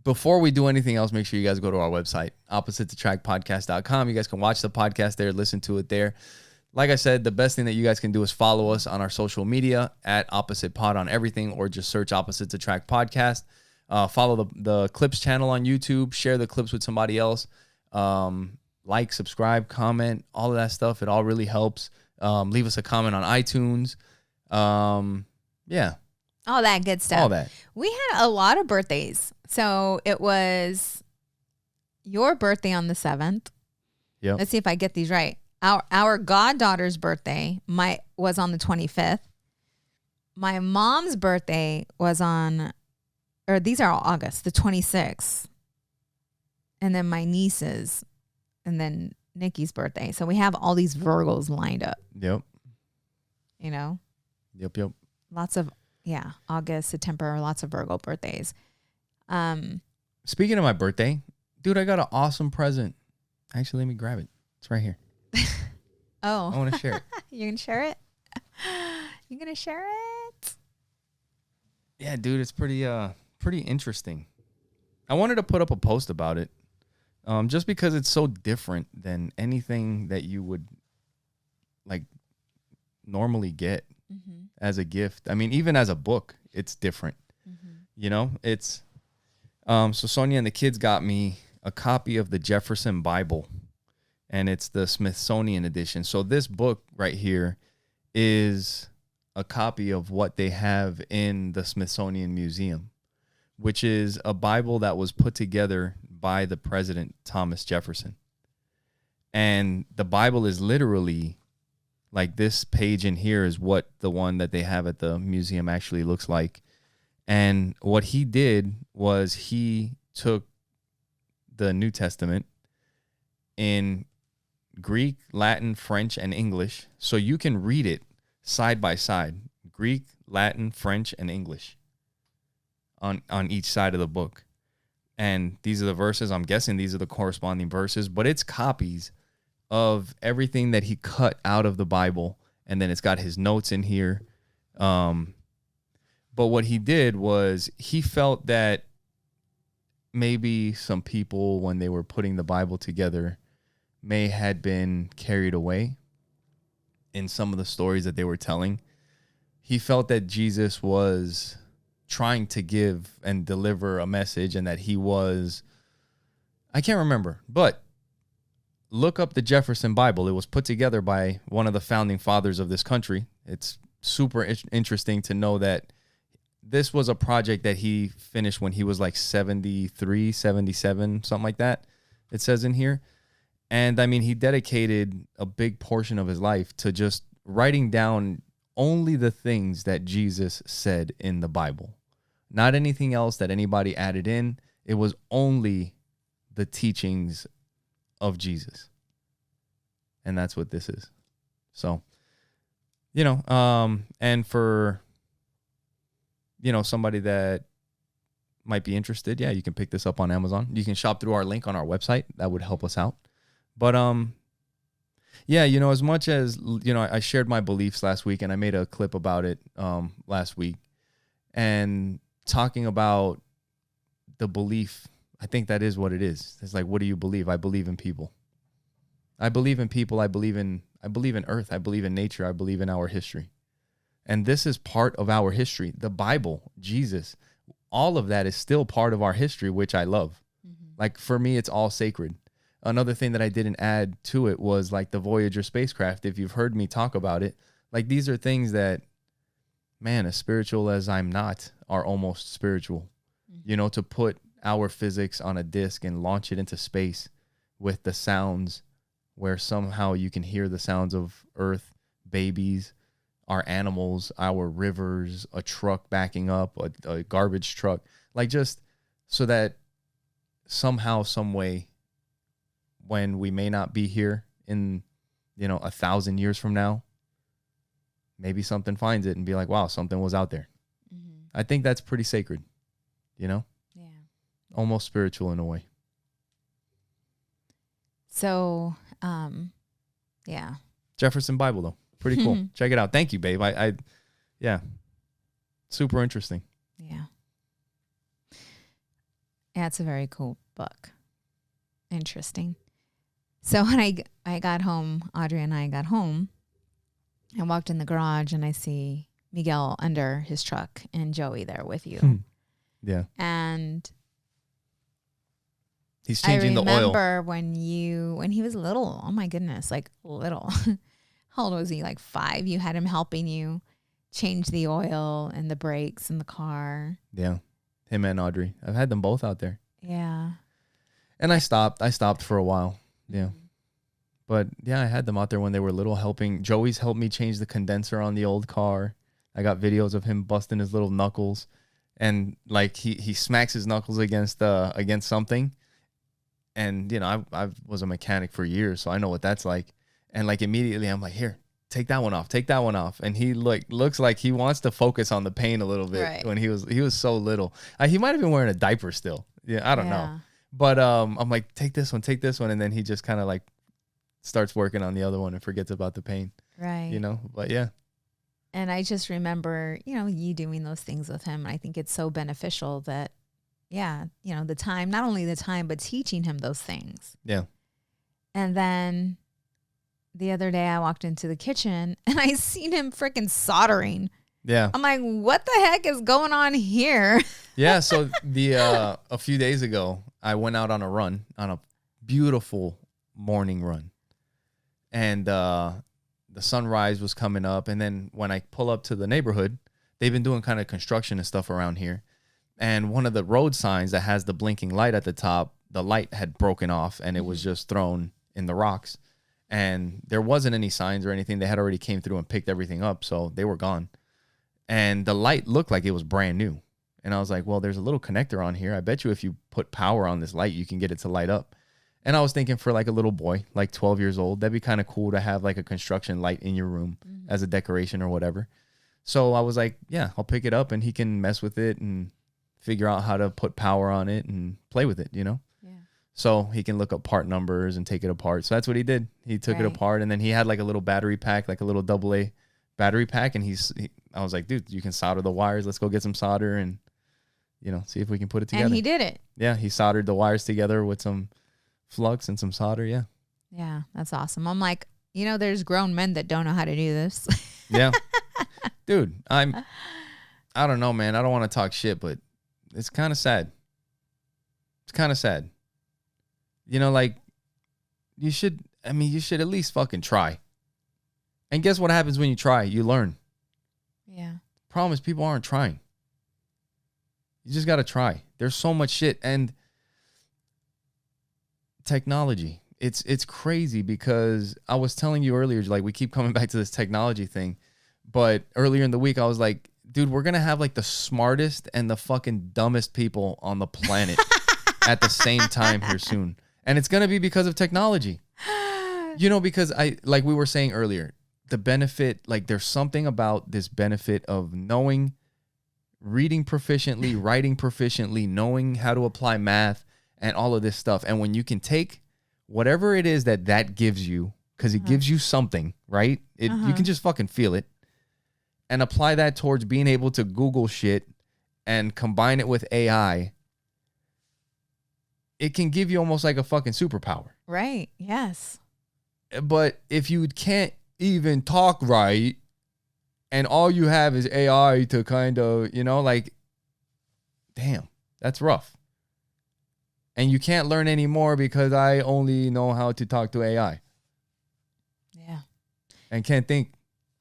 before we do anything else, make sure you guys go to our website, oppositeattractpodcast.com. You guys can watch the podcast there, listen to it there. Like I said, the best thing that you guys can do is follow us on our social media at Opposite Pod on everything, or just search Opposites Attract Podcast. Follow the Clips channel on YouTube. Share the clips with somebody else. Like, subscribe, comment, all of that stuff. It all really helps. Leave us a comment on iTunes. Yeah.
All that good stuff.
All that.
We had a lot of birthdays. So it was your birthday on the 7th.
Yep.
Let's see if I get these right. Our goddaughter's birthday was on the 25th. My mom's birthday was these are all August, the 26th. And then my niece's, and then Nikki's birthday. So we have all these Virgos lined up.
Yep.
You know?
Yep.
Lots of, August, September, lots of Virgo birthdays.
Speaking of my birthday, dude, I got an awesome present. Actually, let me grab it. It's right here.
Oh.
I want to share it.
You're going to share it? You're going to share it?
Yeah, dude, it's pretty interesting. I wanted to put up a post about it, just because it's so different than anything that you would like normally get as a gift. I mean, even as a book, it's different. You know, it's so Sonja and the kids got me a copy of the Jefferson Bible, and it's the Smithsonian edition. So this book right here is a copy of what they have in the Smithsonian Museum, which is a Bible that was put together by the president, Thomas Jefferson. And the Bible is literally like this page in here is what the one that they have at the museum actually looks like. And what he did was he took the New Testament in Greek, Latin, French, and English. So you can read it side by side. Greek, Latin, French, and English on each side of the book. And these are the verses. I'm guessing these are the corresponding verses, but it's copies of everything that he cut out of the Bible. And then it's got his notes in here. But what he did was he felt that maybe some people, when they were putting the Bible together, may had been carried away in some of the stories that they were telling. He felt that Jesus was trying to give and deliver a message, and that he was, I can't remember, but look up the Jefferson Bible. It was put together by one of the founding fathers of this country. It's super interesting to know that this was a project that he finished when he was like 73, 77, something like that. It says in here. And I mean, he dedicated a big portion of his life to just writing down only the things that Jesus said in the Bible. Not anything else that anybody added in. It was only the teachings of Jesus. And that's what this is. So, you know, and for, you know, somebody that might be interested, yeah, you can pick this up on Amazon. You can shop through our link on our website. That would help us out. But, yeah, you know, as much as, you know, I shared my beliefs last week, and I made a clip about it last week, and talking about the belief, I think that is what it is. It's like, what do you believe? I believe in people. I believe in people. I believe in earth. I believe in nature. I believe in our history. And this is part of our history. The Bible, Jesus, all of that is still part of our history, which I love. Like, for me, it's all sacred. Another thing that I didn't add to it was like the Voyager spacecraft. If you've heard me talk about it, like, these are things that, man, as spiritual as I'm not, are almost spiritual. You know, to put our physics on a disc and launch it into space with the sounds, where somehow you can hear the sounds of Earth, babies, our animals, our rivers, a truck backing up, a garbage truck, like, just so that somehow, some way, when we may not be here in, you know, 1,000 years from now, maybe something finds it and be like, wow, something was out there. I think that's pretty sacred, you know?
Yeah.
Almost spiritual in a way.
So, yeah.
Jefferson Bible, though. Pretty cool. Check it out. Thank you, babe. Yeah. Super interesting.
Yeah. Yeah, it's a very cool book. Interesting. So when I got home, Audrey and I got home, I walked in the garage and I see Miguel under his truck and Joey there with you.
Yeah.
And
he's changing the oil.
I remember when he was little. Oh my goodness, like little. How old was he? Like 5. You had him helping you change the oil and the brakes in the car.
Yeah. Him and Audrey. I've had them both out there.
Yeah.
And I stopped for a while. Yeah. But yeah, I had them out there when they were little helping. Joey's helped me change the condenser on the old car. I got videos of him busting his little knuckles. And like he smacks his knuckles against something. And you know, I was a mechanic for years, so I know what that's like. And like immediately I'm like, here, take that one off. And he looks like he wants to focus on the pain a little bit when he was so little. He might have been wearing a diaper still. Yeah, I don't know. But I'm like, take this one. And then he just kind of like starts working on the other one and forgets about the pain.
Right.
You know, but yeah.
And I just remember, you know, you doing those things with him. I think it's so beneficial that, yeah, you know, not only the time, but teaching him those things.
Yeah.
And then the other day I walked into the kitchen and I seen him freaking soldering.
Yeah.
I'm like, what the heck is going on here?
Yeah. So a few days ago, I went out on a beautiful morning run. And the sunrise was coming up. And then when I pull up to the neighborhood, they've been doing kind of construction and stuff around here. And one of the road signs that has the blinking light at the top, the light had broken off and it was just thrown in the rocks. And there wasn't any signs or anything. They had already came through and picked everything up, so they were gone. And the light looked like it was brand new. And I was like, well, there's a little connector on here. I bet you if you put power on this light, you can get it to light up. And I was thinking for like a little boy, like 12 years old, that'd be kind of cool to have like a construction light in your room as a decoration or whatever. So I was like, yeah, I'll pick it up and he can mess with it and figure out how to put power on it and play with it, you know? Yeah. So he can look up part numbers and take it apart. So that's what he did. He took it apart and then he had like a little battery pack, like a little AA battery pack. And I was like, dude, you can solder the wires. Let's go get some solder and, you know, see if we can put it together.
And he did it.
Yeah. He soldered the wires together with some flux and some solder. Yeah.
Yeah. That's awesome. I'm like, you know, there's grown men that don't know how to do this.
Yeah. Dude, I don't know, man. I don't want to talk shit, but it's kind of sad. It's kind of sad. You know, like, you should at least fucking try. And guess what happens when you try? You learn.
Yeah.
Problem is people aren't trying. You just got to try. There's so much shit. And technology. It's crazy because I was telling you earlier, like, we keep coming back to this technology thing. But earlier in the week, I was like, dude, we're going to have like the smartest and the fucking dumbest people on the planet at the same time here soon. And it's going to be because of technology. You know, because like we were saying earlier, the benefit, like there's something about this benefit of knowing, reading proficiently, writing proficiently, knowing how to apply math and all of this stuff. And when you can take whatever it is that gives you, because it gives you something, right? You can just fucking feel it. And apply that towards being able to Google shit and combine it with AI, it can give you almost like a fucking superpower.
Right. Yes.
But if you can't even talk right and all you have is AI to kind of, you know, like, damn, that's rough. And you can't learn anymore because I only know how to talk to AI.
Yeah.
And can't think.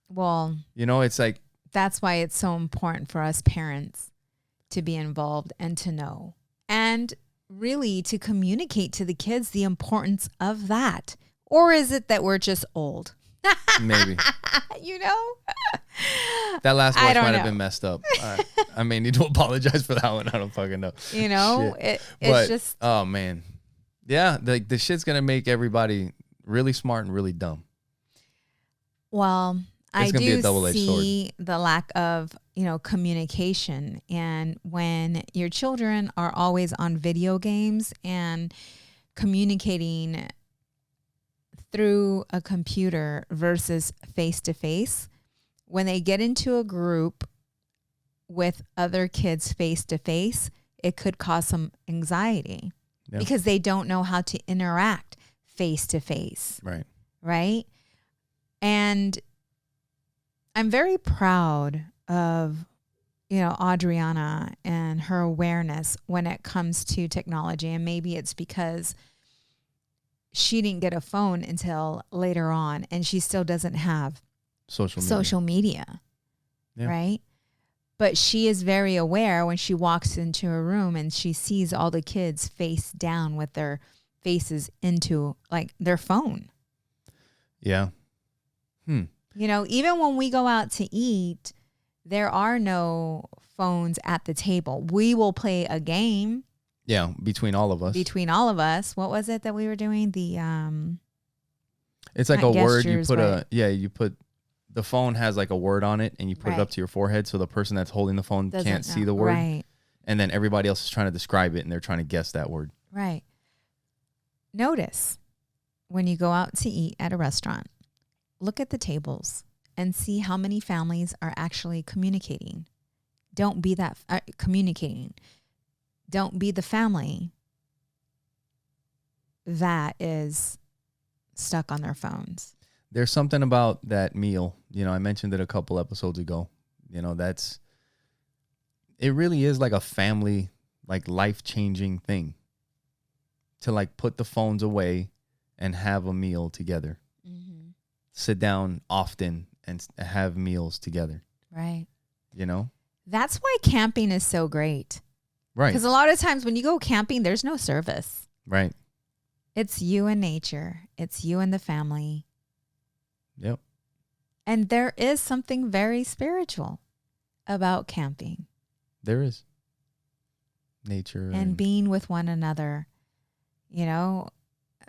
Well,
you know, it's like,
that's why it's so important for us parents to be involved and to know and really to communicate to the kids the importance of that. Or is it that we're just old?
Maybe.
You know?
That last voice might have been messed up. I may need to apologize for that one. I don't fucking know.
You know, it's just.
Oh, man. Yeah, the shit's going to make everybody really smart and really dumb.
Well, I do see
sword.
The lack of, you know, communication. And when your children are always on video games and communicating through a computer versus face-to-face, when they get into a group with other kids face-to-face, it could cause some anxiety
Yeah.
because they don't know how to interact face to face.
Right.
Right. And I'm very proud of, Adriana and her awareness when it comes to technology. And maybe it's because she didn't get a phone until later on and she still doesn't have social media.
Yeah.
Right. But she is very aware when she walks into a room and she sees all the kids face down with their faces into like their phone.
Yeah.
Even when we go out to eat, there are no phones at the table. We will play a game.
Yeah, between all of us.
What was it that we were doing?
It's like a word you put
right?
the phone has like a word on it and you put it up to your forehead so the person that's holding the phone can't see the word.
Right.
And then everybody else is trying to describe it and they're trying to guess that word.
Right. Notice when you go out to eat at a restaurant, look at the tables and see how many families are actually communicating. Don't be that communicating. Don't be the family that is stuck on their phones.
There's something about that meal. I mentioned it a couple episodes ago. It really is like a family, like life-changing thing to like put the phones away and have a meal together. Mm-hmm. Sit down often and have meals together.
Right.
That's
why camping is so great.
Right.
Because a lot of times when you go camping, there's no service.
Right.
It's you and nature. It's you and the family.
Yep.
And there is something very spiritual about camping.
There is. Nature.
And being with one another.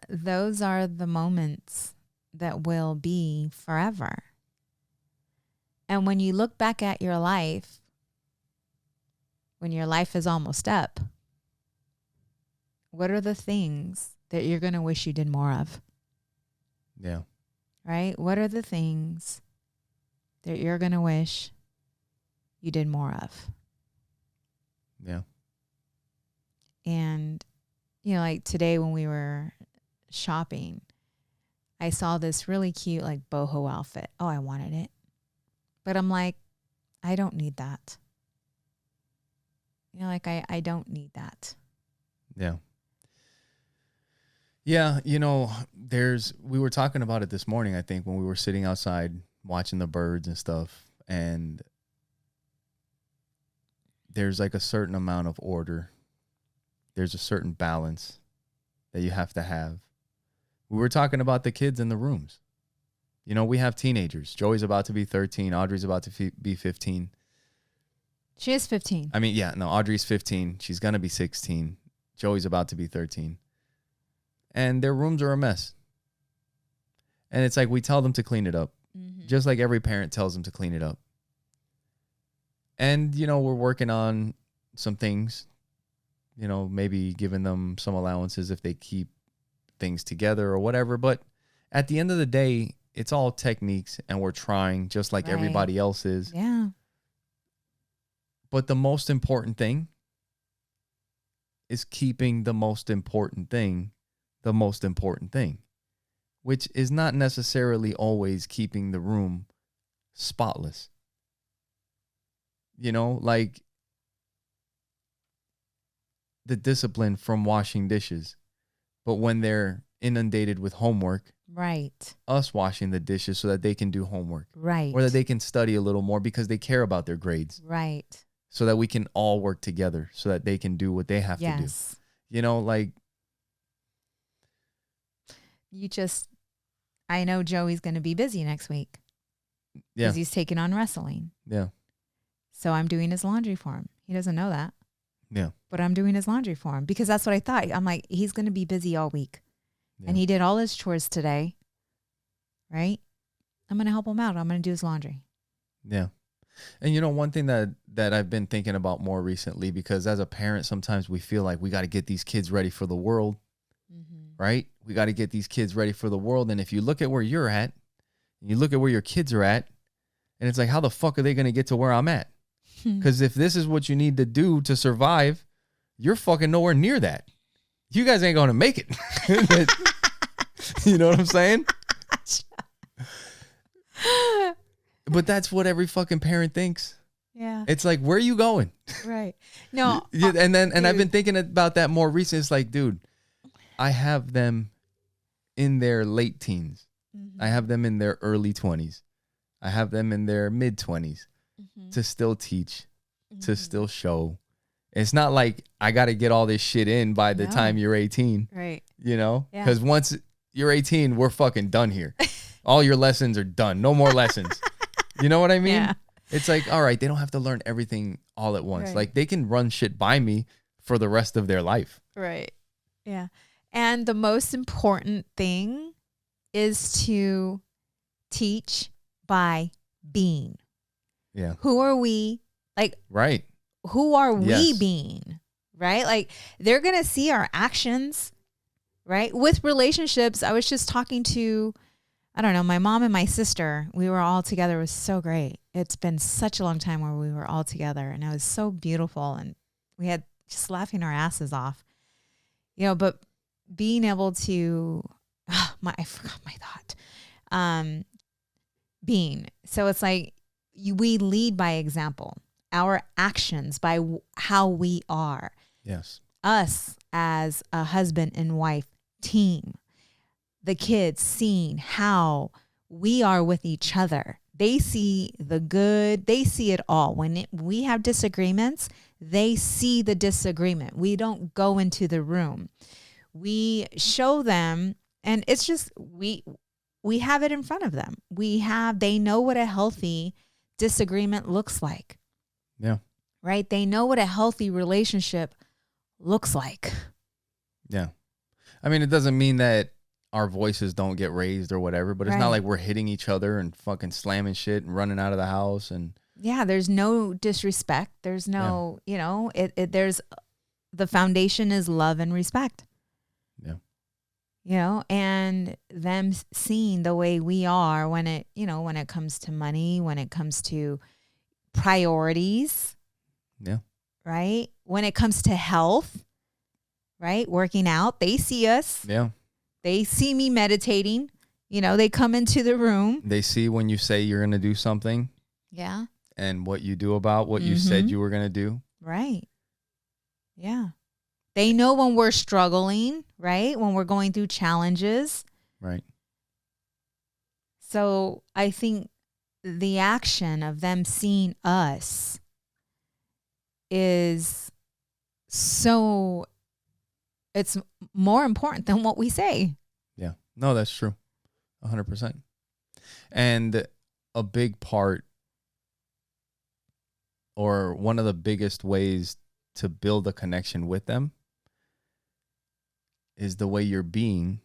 Those are the moments that will be forever. And when you look back at your life, when your life is almost up, what are the things that you're going to wish you did more of?
Yeah.
Right? What are the things that you're going to wish you did more of?
Yeah.
And, like today when we were shopping, I saw this really cute, like boho outfit. Oh, I wanted it. But I'm like, I don't need that. I don't need that.
Yeah. Yeah. We were talking about it this morning, I think, when we were sitting outside watching the birds and stuff. And there's like a certain amount of order. There's a certain balance that you have to have. We were talking about the kids in the rooms. We have teenagers. Joey's about to be 13. Audrey's about to be 15.
She is 15.
I mean, yeah, no, Audrey's 15. She's going to be 16. Joey's about to be 13. And their rooms are a mess. And it's like we tell them to clean it up. Mm-hmm. Just like every parent tells them to clean it up. And, we're working on some things. Maybe giving them some allowances if they keep things together or whatever. But at the end of the day, it's all techniques and we're trying just like everybody else is.
Yeah.
But the most important thing is keeping the most important thing, which is not necessarily always keeping the room spotless. Like the discipline from washing dishes. But when they're inundated with homework,
right,
us washing the dishes so that they can do homework,
right,
or that they can study a little more because they care about their grades,
right,
so that we can all work together so that they can do what they have to do. Like
I know Joey's going to be busy next week because he's taking on wrestling.
Yeah.
So I'm doing his laundry for him. He doesn't know that.
Yeah.
But I'm doing his laundry for him because that's what I thought. I'm like, he's going to be busy all week. Yeah. And he did all his chores today. Right? I'm going to help him out. I'm going to do his laundry.
Yeah. And one thing that I've been thinking about more recently, because as a parent, sometimes we feel like we got to get these kids ready for the world. Mm-hmm. Right? We got to get these kids ready for the world. And if you look at where you're at, and you look at where your kids are at, and it's like, how the fuck are they going to get to where I'm at? Because if this is what you need to do to survive, you're fucking nowhere near that. You guys ain't going to make it. You know what I'm saying? But that's what every fucking parent thinks.
Yeah.
It's like, where are you going?
Right. No.
And I've been thinking about that more recently. It's like, dude, I have them in their late teens. I have them in their early 20s. I have them in their mid 20s to still teach, to still show. It's not like I got to get all this shit in by the time you're 18.
Right.
You know? Because once you're 18, we're fucking done here. All your lessons are done. No more lessons. You know what I mean?
Yeah.
It's like, all right, they don't have to learn everything all at once.
Right.
Like they can run shit by me for the rest of their life.
Right. Yeah. And the most important thing is to teach by being.
Yeah.
Who are we? Like,
right.
Who are we being? Right? Like they're going to see our actions, right? With relationships, I was just talking to, I don't know, my mom and my sister. We were all together. It was so great. It's been such a long time where we were all together and it was so beautiful and we had just laughing our asses off. You know, but being able to, I forgot my thought. Being. So it's like we lead by example. Our actions by how we are.
Yes.
Us as a husband and wife team. The kids seeing how we are with each other. They see the good. They see it all. When we have disagreements, they see the disagreement. We don't go into the room. We show them, and it's just we have it in front of them. They know what a healthy disagreement looks like.
Yeah.
Right? They know what a healthy relationship looks like.
Yeah. I mean, it doesn't mean that our voices don't get raised or whatever, but it's not like we're hitting each other and fucking slamming shit and running out of the house. And
yeah, there's no disrespect. There's no, you know, there's the foundation is love and respect.
Yeah.
You know, and them seeing the way we are when it comes to money, when it comes to priorities.
Yeah.
Right? When it comes to health, right? Working out, they see us.
Yeah.
They see me meditating. You know, they come into the room.
They see when you say you're going to do something.
Yeah.
And what you do about what you said you were going to do.
Right. Yeah. They know when we're struggling, right? When we're going through challenges.
Right.
So I think the action of them seeing us is so, it's more important than what we say.
Yeah. No, that's true. 100%. And a big part, or one of the biggest ways to build a connection with them, is the way you're being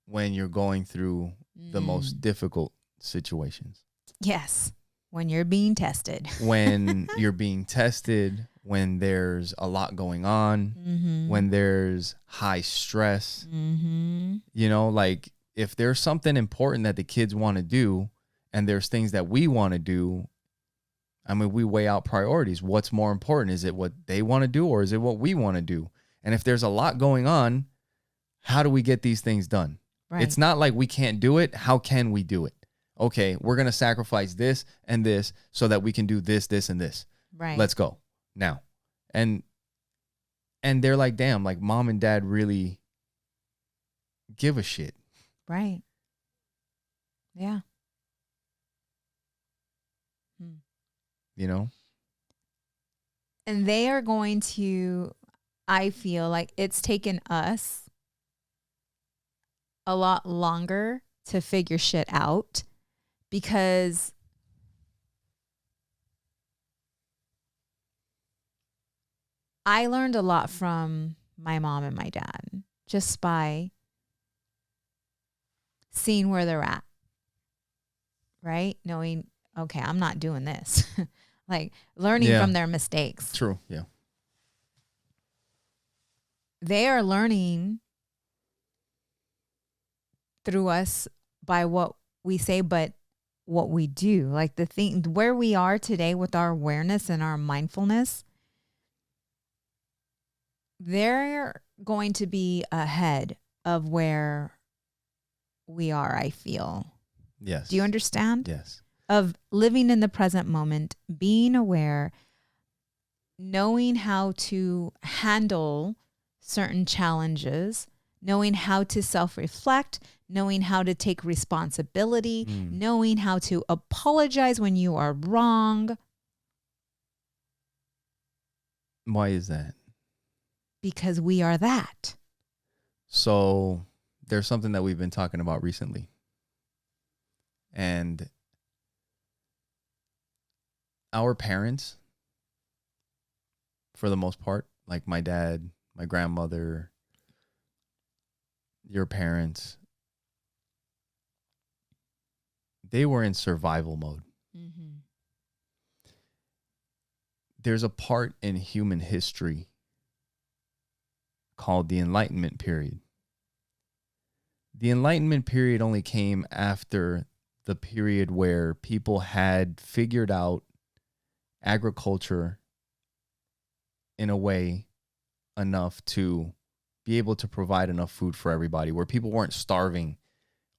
when you're going through the most difficult situations.
Yes. When you're being tested.
When you're being tested, when there's a lot going on, when there's high stress, you know, like if there's something important that the kids want to do and there's things that we want to do, I mean, we weigh out priorities. What's more important? Is it what they want to do or is it what we want to do? And if there's a lot going on, how do we get these things done? Right. It's not like we can't do it. How can we do it? Okay, we're going to sacrifice this and this so that we can do this, this, and this.
Right.
Let's go now. And they're like, damn, like mom and dad really give a shit.
Right. Yeah.
You know?
And they are going to, I feel like it's taken us a lot longer to figure shit out because I learned a lot from my mom and my dad just by seeing where they're at, right? Knowing, okay, I'm not doing this. Like learning from their mistakes.
True, yeah.
They are learning through us by what we say, but what we do. Like the thing where we are today with our awareness and our mindfulness they're going to be ahead of where we are, I feel.
Yes.
Do you understand?
Yes.
Of living in the present moment, being aware, knowing how to handle certain challenges, knowing how to self-reflect, knowing how to take responsibility, knowing how to apologize when you are wrong.
Why is that?
Because we are that.
So there's something that we've been talking about recently. And our parents, for the most part, like my dad, my grandmother, your parents, they were in survival mode.
Mm-hmm.
There's a part in human history called the Enlightenment period. The Enlightenment period only came after the period where people had figured out agriculture in a way enough to be able to provide enough food for everybody, where people weren't starving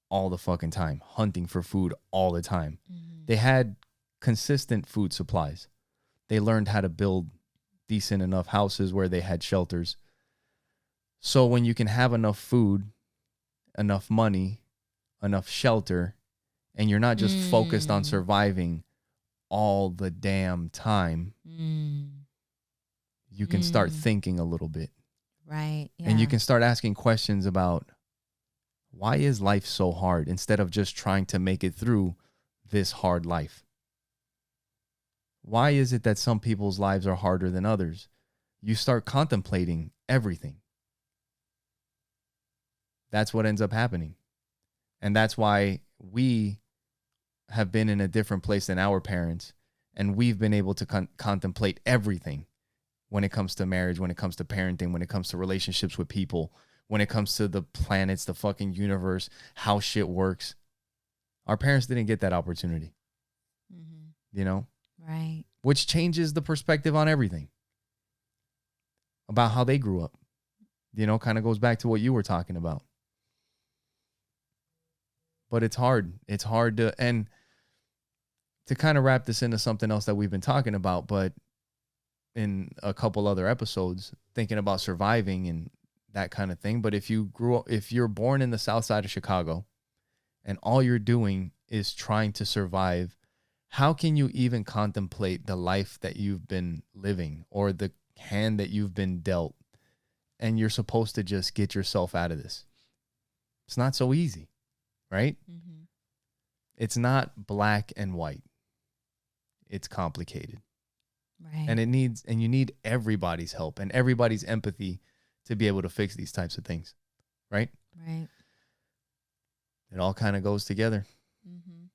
all the fucking time, hunting for food all the time.
Mm-hmm.
They had consistent food supplies. They learned how to build decent enough houses where they had shelters. So when you can have enough food, enough money, enough shelter, and you're not just focused on surviving all the damn time, you can start thinking a little bit.
Right. Yeah.
And you can start asking questions about, why is life so hard, instead of just trying to make it through this hard life? Why is it that some people's lives are harder than others? You start contemplating everything. That's what ends up happening. And that's why we have been in a different place than our parents. And we've been able to contemplate everything when it comes to marriage, when it comes to parenting, when it comes to relationships with people, when it comes to the planets, the fucking universe, how shit works. Our parents didn't get that opportunity, you know?
Right.
Which changes the perspective on everything about how they grew up. You know, kind of goes back to what you were talking about. But it's hard. It's hard to, and to kind of wrap this into something else that we've been talking about, but in a couple other episodes, thinking about surviving and that kind of thing. But if you're born in the south side of Chicago and all you're doing is trying to survive, how can you even contemplate the life that you've been living or the hand that you've been dealt, and you're supposed to just get yourself out of this? It's not so easy, right?
Mm-hmm.
It's not black and white. It's complicated.
Right.
And you need everybody's help and everybody's empathy to be able to fix these types of things, right?
Right.
It all kind of goes together.
Mm-hmm.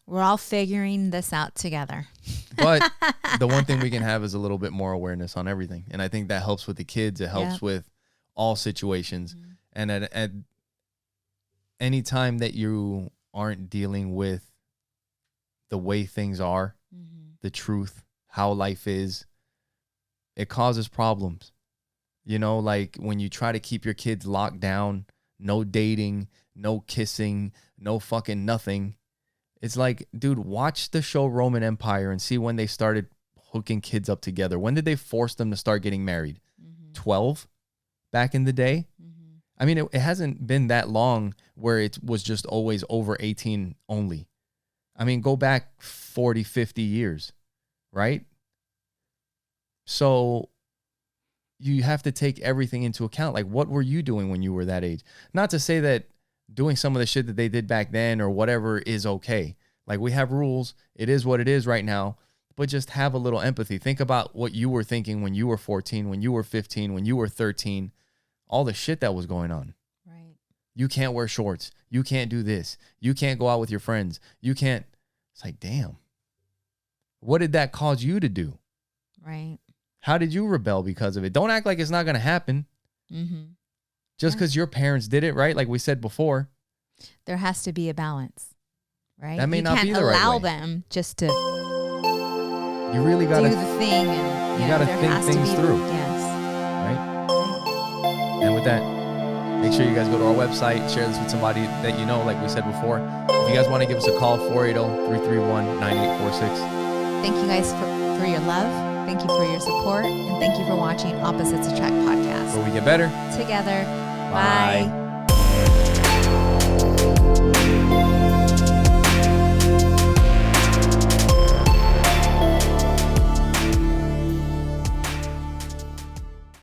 We're all figuring this out together.
But the one thing we can have is a little bit more awareness on everything. And I think that helps with the kids. It helps with all situations.
Mm-hmm.
And at any time that you aren't dealing with the way things are, the truth, how life is, it causes problems. You know, like when you try to keep your kids locked down, no dating, no kissing, no fucking nothing. It's like, dude, watch the show Roman Empire and see when they started hooking kids up together. When did they force them to start getting married? 12 back in the day? I mean, it hasn't been that long where it was just always over 18 only. I mean, go back 40, 50 years, right? So you have to take everything into account. Like, what were you doing when you were that age? Not to say that doing some of the shit that they did back then or whatever is okay. Like, we have rules. It is what it is right now. But just have a little empathy. Think about what you were thinking when you were 14, when you were 15, when you were 13, all the shit that was going on.
Right.
You can't wear shorts. You can't do this. You can't go out with your friends. You can't. It's like, damn. What did that cause you to do?
Right.
How did you rebel because of it? Don't act like it's not going to happen. Just because your parents did it, right? Like we said before.
There has to be a balance, right?
That may
you
not
can't
be the right
allow
way.
them just to
You really got
do
to
the thing. And,
you got to
there
think
has to
things
be-
through.
Yes.
Right? And with that, make sure you guys go to our website, share this with somebody that you know, like we said before. If you guys want to give us a call, 480-331-9846.
Thank you guys for your love. Thank you for your support. And thank you for watching Opposites Attract podcast.
Where we get better
together.
Bye.
Bye.